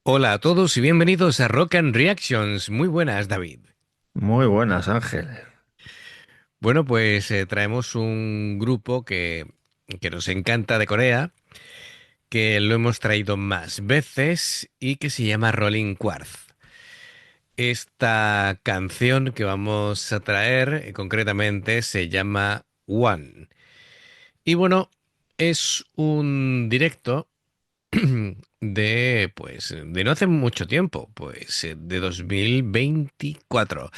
Hola a todos y bienvenidos a Rock and Reactions. Muy buenas, David. Muy buenas, Ángel. Bueno, pues traemos un grupo que nos encanta de Corea, que lo hemos traído más veces y que se llama Rolling Quartz. Esta canción que vamos a traer concretamente se llama One. Y bueno, es un directo de no hace mucho tiempo, de 2024.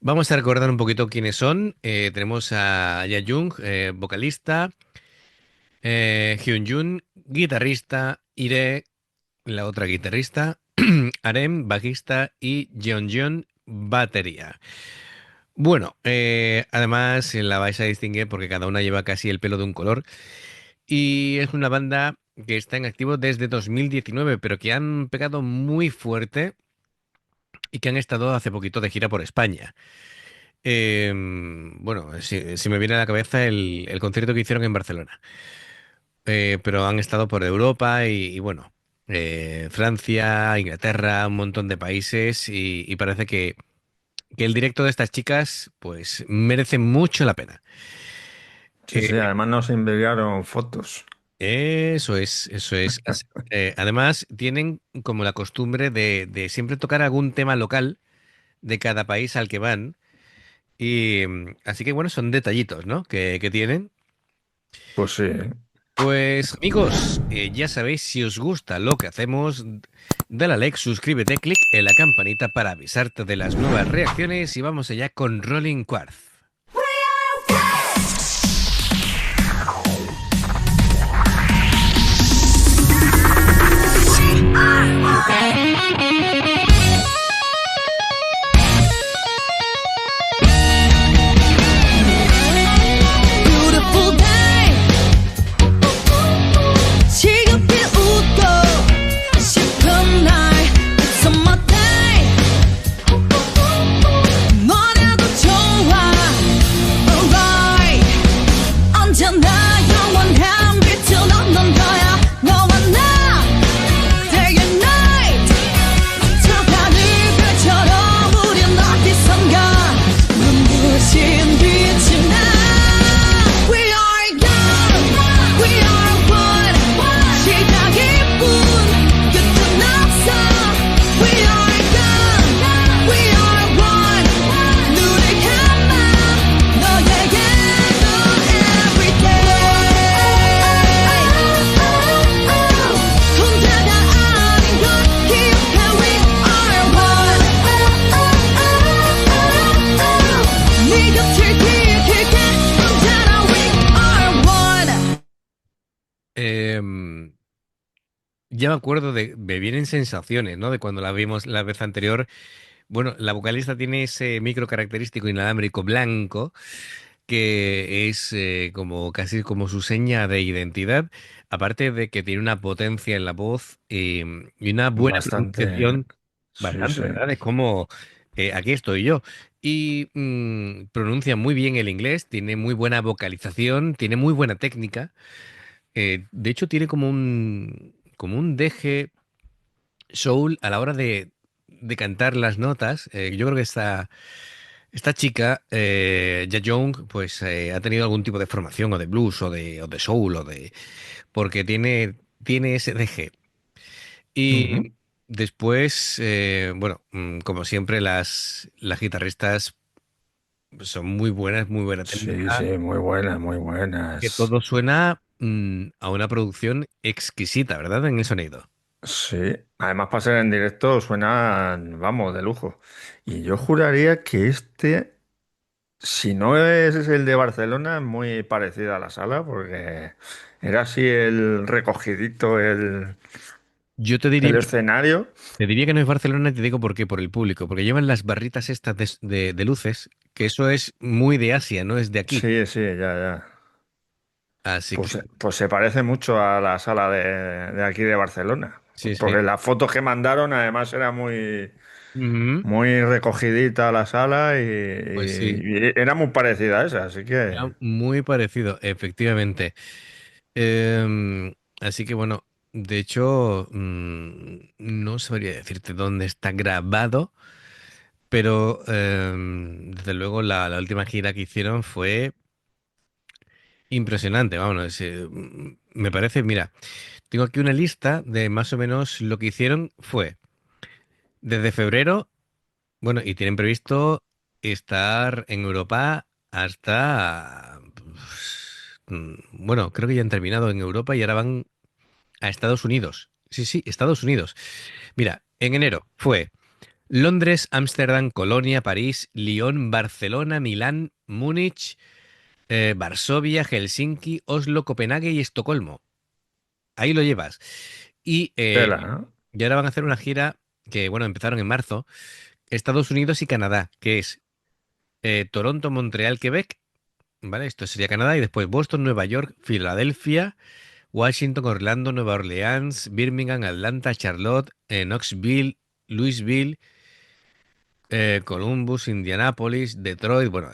Vamos a recordar un poquito quiénes son. Tenemos a Jung, vocalista, Hyun-jun, guitarrista, Ire, la otra guitarrista, Arem, bajista y Jeon, batería. Bueno, además la vais a distinguir porque cada una lleva casi el pelo de un color. Y es una banda que está en activo desde 2019, pero que han pegado muy fuerte y que han estado hace poquito de gira por España. Bueno, si me viene a la cabeza el concierto que hicieron en Barcelona. Pero han estado por Europa y bueno, Francia, Inglaterra, un montón de países y parece que el directo de estas chicas pues merece mucho la pena. Sí, sí, Eh, además nos enviaron fotos. Eso es, eso es. Además, tienen como la costumbre de siempre tocar algún tema local de cada país al que van. Y así que bueno, son detallitos, ¿no? Que tienen. Pues sí. Pues amigos, ya sabéis, si os gusta lo que hacemos, dale a like, suscríbete, clic en la campanita para avisarte de las nuevas reacciones y vamos allá con Rolling Quartz. Beautiful day 지겹게 웃고 싶은 날 It's a summer day 뭐래도 좋아 Alright 언제나 영원한 빛은 없는 거야 너와 나 Day and night 저 하늘별처럼 우린 어디선가 눈부신 빛이 나 We are young, we are one 시작이 뿐 끝은 없어 We are young, we are one 눈을 감아 너에게 넌 everyday 혼자가 아닌 걸 기억해 We are one 네 곁을 기억할게 언제나 We are one Em, ya me acuerdo me vienen sensaciones, ¿no? De cuando la vimos la vez anterior. Bueno, la vocalista tiene ese micro característico inalámbrico blanco que es como casi como su seña de identidad, aparte de que tiene una potencia en la voz y una buena Bastante. pronunciación, Sí, bastante, sí. ¿verdad? Es como, aquí estoy yo. Y pronuncia muy bien el inglés, tiene muy buena vocalización, tiene muy buena técnica. De hecho, tiene como un deje soul a la hora de cantar las notas. Yo creo que esta chica, Young, pues ha tenido algún tipo de formación o de blues o de soul porque tiene ese deje. Ujú. Y después, bueno, como siempre, las guitarristas son muy buena Sí, técnica, sí, muy buenas, muy que buenas. todo suena a una producción exquisita, ¿verdad? En el sonido. Sí, además para ser en directo suenan, vamos, de lujo. Y yo juraría que si no es el de Barcelona, es muy parecido a la sala, porque era así el recogidito, Yo el escenario. te diría que no es Barcelona y te digo por qué, por el público, porque llevan las barritas estas de luces, que eso es muy de Asia, no es de aquí. Sí, sí, ya, ya. Así que Pues se parece mucho a la sala de aquí de Barcelona. sí, sí. Porque las fotos que mandaron además era muy, Ujú. muy recogidita la sala Pues sí, y era muy parecida a esa, así que era muy parecido, efectivamente. Así que bueno. De hecho, no sabría decirte dónde está grabado, pero desde luego la última gira que hicieron fue impresionante. Vámonos, me parece, mira, tengo aquí una lista de más o menos lo que hicieron fue desde febrero, bueno, y tienen previsto estar en Europa hasta, bueno, creo que ya han terminado en Europa y ahora van a Estados Unidos. Sí, sí, Estados Unidos. Mira, en enero fue Londres, Ámsterdam, Colonia, París, Lyon, Barcelona, Milán, Múnich, Varsovia, Helsinki, Oslo, Copenhague y Estocolmo. Ahí lo llevas. Y, Tela, ¿no? y ahora van a hacer una gira que, bueno, empezaron en marzo, Estados Unidos y Canadá, que es Toronto, Montreal, Quebec, ¿vale? Esto sería Canadá, y después Boston, Nueva York, Filadelfia, Washington, Orlando, Nueva Orleans, Birmingham, Atlanta, Charlotte, Knoxville, Louisville, Columbus, Indianapolis, Detroit, bueno,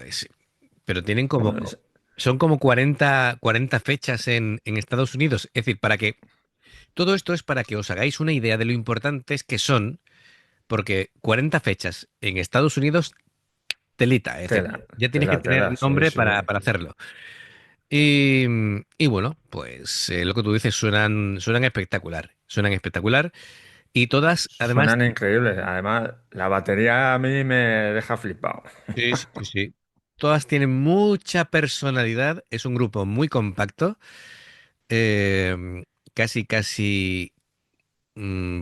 pero tienen como, Bueno, es- son como 40 fechas en Estados Unidos. Es decir, todo esto es para que os hagáis una idea de lo importantes que son, porque 40 fechas en Estados Unidos, telita, es decir, tela, ya tienes que tela, tener tela, sí, nombre sí. para hacerlo. Y bueno, pues lo que tú dices suenan espectacular, suenan espectacular. Y todas, además, Suenan increíbles. Además, la batería a mí me deja flipado. sí, sí, sí, sí. Todas tienen mucha personalidad, es un grupo muy compacto, eh, casi, casi, mm,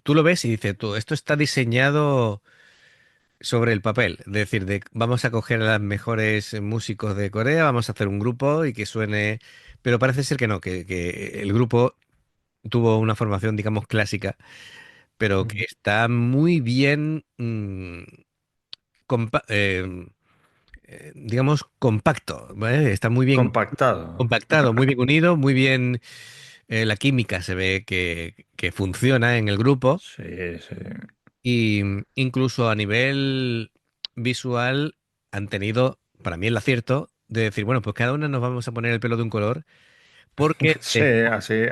tú lo ves y dices, tú, esto está diseñado sobre el papel, es decir, vamos a coger a los mejores músicos de Corea, vamos a hacer un grupo y que suene, pero parece ser que no, que el grupo tuvo una formación, digamos, clásica, pero que Ujú. está muy bien, compa- digamos, compacto, ¿vale? Está muy bien Compactado. compactado, muy bien unido, muy bien, la química se ve que funciona en el grupo Sí, sí. y incluso a nivel visual han tenido, para mí, el acierto de decir, bueno, pues cada una nos vamos a poner el pelo de un color porque, Sí,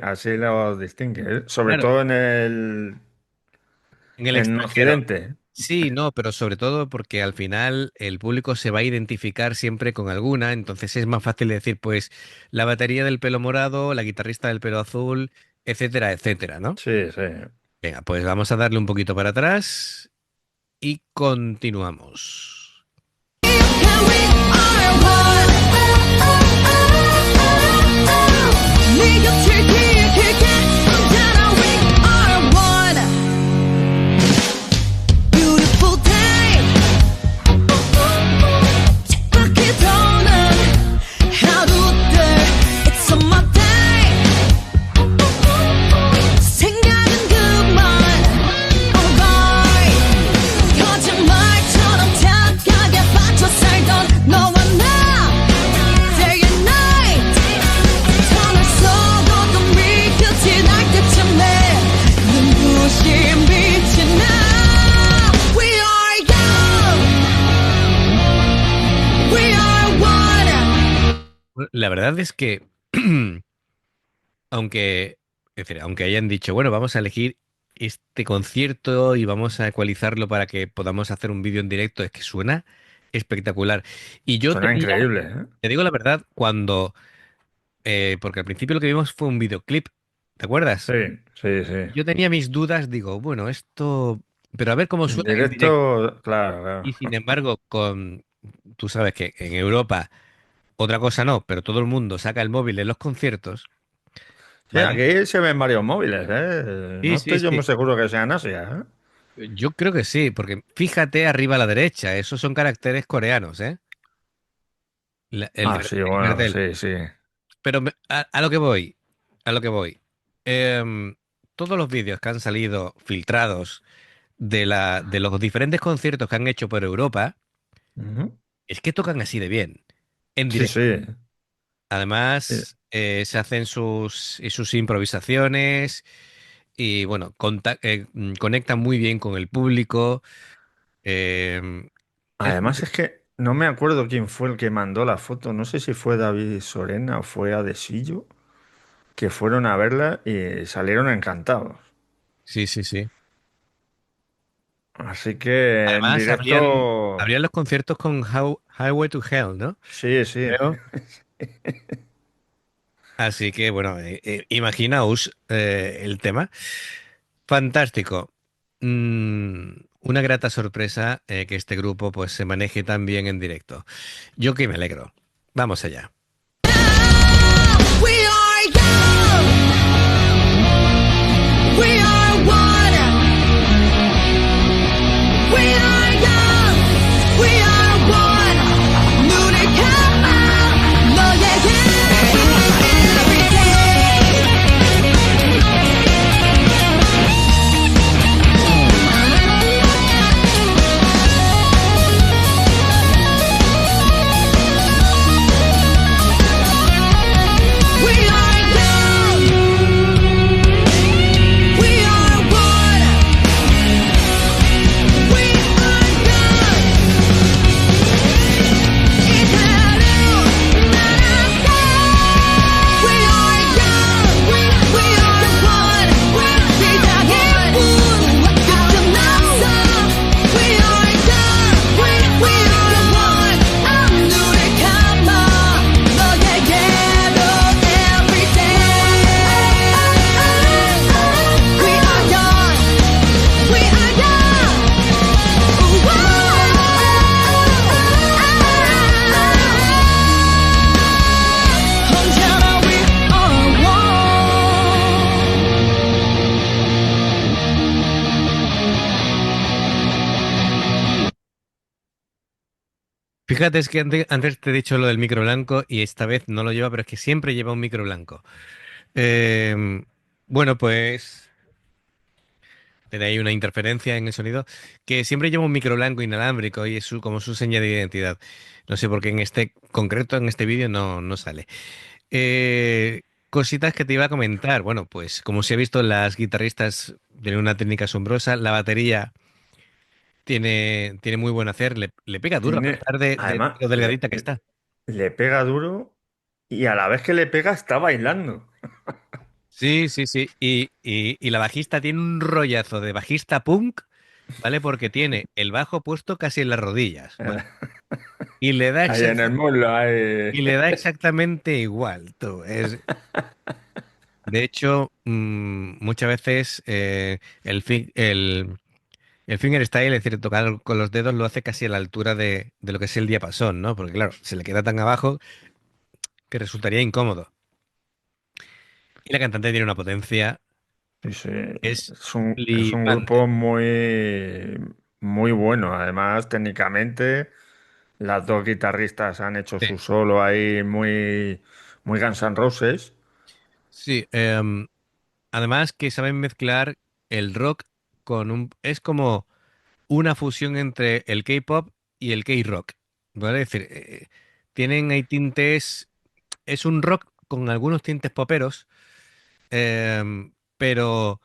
así lo distingue. Sobre claro, todo en el en extranjero. Occidente. Sí, no, pero sobre todo porque al final el público se va a identificar siempre con alguna, entonces es más fácil decir, pues, la batería del pelo morado, la guitarrista del pelo azul, etcétera, etcétera, ¿no? Sí, sí. Venga, pues vamos a darle un poquito para atrás y continuamos. And we are one. 네 곁을 기억할게. 언제나 we are one. Beautiful day. 촉박히 도는 하루들. It's a my day. 생각은 그만. Alright. 거짓말처럼 착하게 빠져 살던 너와 나 Day and night 터널 속도 밀끝이 날 때쯤에 눈부신 빛이 나 We are young We are one Bueno, la verdad es que, aunque, es decir, aunque hayan dicho, bueno, vamos a elegir este concierto y vamos a ecualizarlo para que podamos hacer un vídeo en directo, es que suena espectacular. Y yo Suena tenía, increíble, ¿eh? te digo la verdad, porque al principio lo que vimos fue un videoclip, ¿te Sí, acuerdas? sí, sí. Yo tenía mis dudas, digo, bueno, esto, pero a ver cómo En suena en directo. directo, claro, claro. Y sin embargo, tú sabes que en Europa, otra cosa no, pero todo el mundo saca el móvil en los conciertos, Sí, ¿vale? aquí se ven varios móviles, ¿eh? Sí, No sí, estoy yo muy sí. seguro que sean Asia, ¿eh? Yo creo que sí, porque fíjate arriba a la derecha, esos son caracteres coreanos, ¿eh? Ah, sí, El bueno, cartel. sí, sí. Pero a lo que voy, a lo que voy. Todos los vídeos que han salido filtrados de los diferentes conciertos que han hecho por Europa, Ujú. es que tocan así de bien, en Sí, directo. sí. Además, se hacen sus improvisaciones y, bueno, conectan muy bien con el público. em, es Además es que no me acuerdo quién fue el que mandó la foto. No sé si fue David Sorena o fue Adesillo. que fueron a verla y salieron encantados. Sí, sí, sí. Así que en Además, directo, abrían los conciertos con Highway to Hell, ¿no? sí, sí. Creo. Así que, bueno, imaginaos el tema. Fantástico. Una grata sorpresa que este grupo pues se maneje tan bien en directo. Yo que me alegro. Vamos allá. We are young. We are one. We are young. We are one. 눈을 감아 너에게 every day. We are young. We are one. We are young. 이 하루 날아가. We are young. We are one. 시작의 문 끝없어. We are young. We are one. 눈을 감아 너에게로 every day. We are young. We are young. 언제나 we are one. Fíjate, es que antes te he dicho lo del micro blanco y esta vez no lo lleva, pero es que siempre lleva un micro blanco. Eh, bueno, pues tiene ahí una interferencia en el sonido que siempre lleva un micro blanco inalámbrico y es como su seña de identidad. No sé por qué en este concreto, en este vídeo, no sale. Cositas que te iba a comentar. Bueno, pues como se ha visto, las guitarristas tienen una técnica asombrosa. La batería tiene muy buen hacer. Le pega duro a Tiene, pesar de además, lo delgadita que está. le pega duro y a la vez que le pega está bailando. Sí, sí, sí. Y la bajista tiene un rollazo de bajista punk, ¿vale? Porque tiene el bajo puesto casi en las rodillas, ¿vale? Y le da Ahí en el muslo, ahí. y le da exactamente igual, tú. De hecho, muchas veces el fingerstyle, es decir, tocar con los dedos, lo hace casi a la altura de lo que es el diapasón, ¿no? Porque claro, se le queda tan abajo que resultaría incómodo. Y la cantante tiene una potencia, Sí, sí. es Es un flipante. grupo muy bueno. Además, técnicamente, las dos guitarristas han hecho Sí, su solo ahí muy Guns N' Roses. sí, además que saben mezclar el rock con un... Es como una fusión entre el K-pop y el K-rock, ¿vale? Es decir, tienen ahí tintes... Es un rock con algunos tintes poperos, pero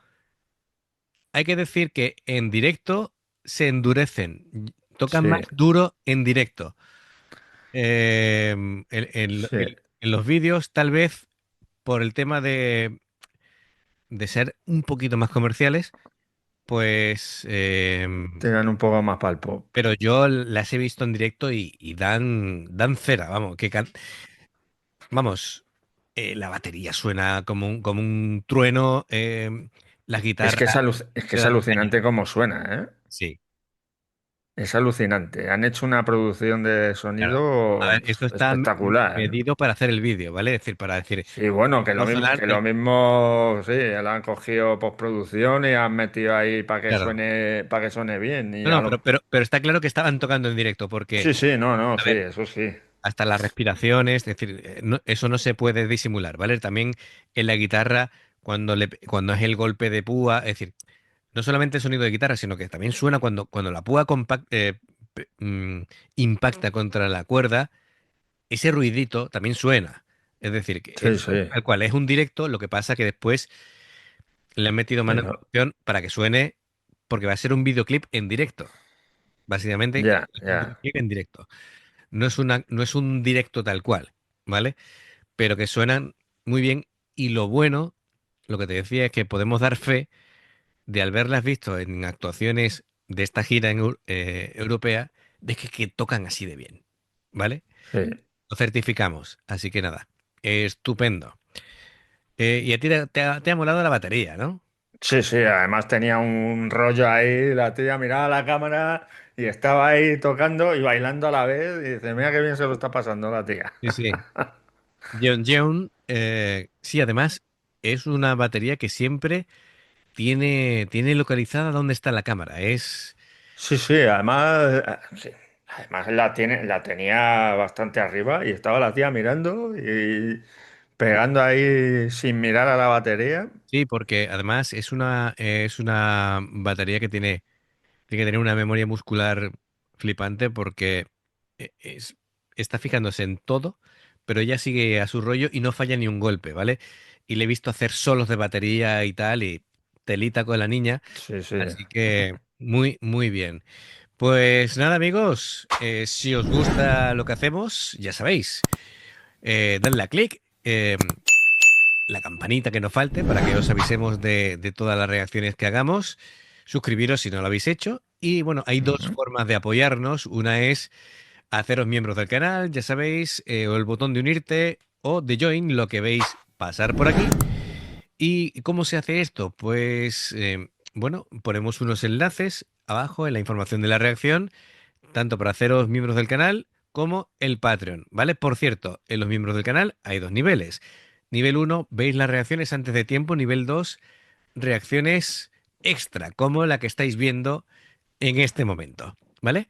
hay que decir que en directo se endurecen, tocan más Sí, duro en directo. sí. En los vídeos, tal vez por el tema de ser un poquito más comerciales, pues, Tiran un poco más para el pop. pero yo las he visto en directo y dan cera, vamos, vamos, la batería suena como un trueno, la guitarra Es que te es dan caña. alucinante cómo suena, ¿eh? Sí, Es alucinante. Han hecho una producción de claro. A sonido ver, esto está espectacular. medido para hacer el vídeo, ¿vale? Es decir, para decir, Sí, bueno, va a sonar que lo mismo, sí, la han cogido postproducción y han metido ahí claro. para que suene bien. No, no, pero está claro que estaban tocando en directo, porque, Sí, sí, no, no, a sí, ver, eso sí. hasta las respiraciones, es decir, eso no se puede disimular, ¿vale? También en la guitarra, cuando es el golpe de púa, es decir, no solamente el sonido de guitarra, sino que también suena cuando la púa impacta contra la cuerda, ese ruidito también suena. Es decir, que Sí, eso es sí. tal cual, es un directo, lo que pasa que después le han metido mano en Pero, producción para que suene, porque va a ser un videoclip en directo. Básicamente, ya, es un ya. videoclip en directo. No es un directo tal cual, ¿vale? Pero que suenan muy bien Y lo bueno, lo que te decía, es que podemos dar fe de al verlas visto en actuaciones de esta gira europea, de que tocan así de bien, ¿vale? Sí. Lo certificamos, así que nada, estupendo. Y a ti te ha molado la batería, ¿no? Sí, sí, además tenía un rollo ahí, la tía miraba a la cámara y estaba ahí tocando y bailando a la vez y dice, mira qué bien se lo está pasando la tía. Sí, sí. Jeon Jeon, sí, además es una batería que siempre tiene localizada dónde está la cámara. Sí, sí, además, sí, además la tenía bastante arriba y estaba la tía mirando y pegando ahí sin mirar a la batería. Sí, porque además es una batería que tiene que tener una memoria muscular flipante porque está fijándose en todo, pero ella sigue a su rollo y no falla ni un golpe, ¿vale? Y le he visto hacer solos de batería y tal, y telita con la niña, Sí, sí. así que muy, muy bien. Pues nada, amigos, si os gusta lo que hacemos, ya sabéis, dadle a clic, la campanita que no falte para que os avisemos de todas las reacciones que hagamos. Suscribiros si no lo habéis hecho. Y bueno, hay dos Ujú. formas de apoyarnos. Una es haceros miembros del canal, ya sabéis, o el botón de unirte o de join, lo que veis pasar por aquí. ¿Y cómo se hace esto? Pues bueno, ponemos unos enlaces abajo en la información de la reacción, tanto para haceros miembros del canal como el Patreon, ¿vale? Por cierto, en los miembros del canal hay dos niveles. Nivel uno, veis las reacciones antes de tiempo. Nivel 2, reacciones extra, como la que estáis viendo en este momento, ¿vale?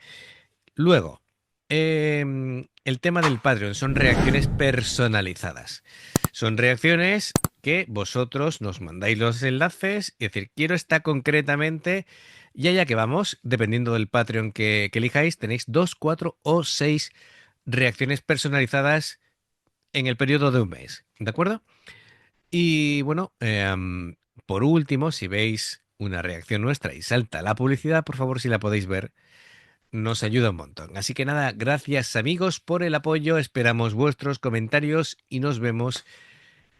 Luego, el tema del Patreon son reacciones personalizadas. Son reacciones que vosotros nos mandáis los enlaces y decir, quiero esta concretamente, y allá que vamos, dependiendo del Patreon que elijáis, tenéis 2, 4 o 6 reacciones personalizadas en el periodo de un mes, ¿de acuerdo? Y bueno, por último, si veis una reacción nuestra y salta la publicidad, por favor, si la podéis ver, nos ayuda un montón. Así que nada, gracias amigos por el apoyo, esperamos vuestros comentarios y nos vemos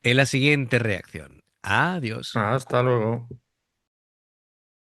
en la siguiente reacción. Adiós. Hasta luego.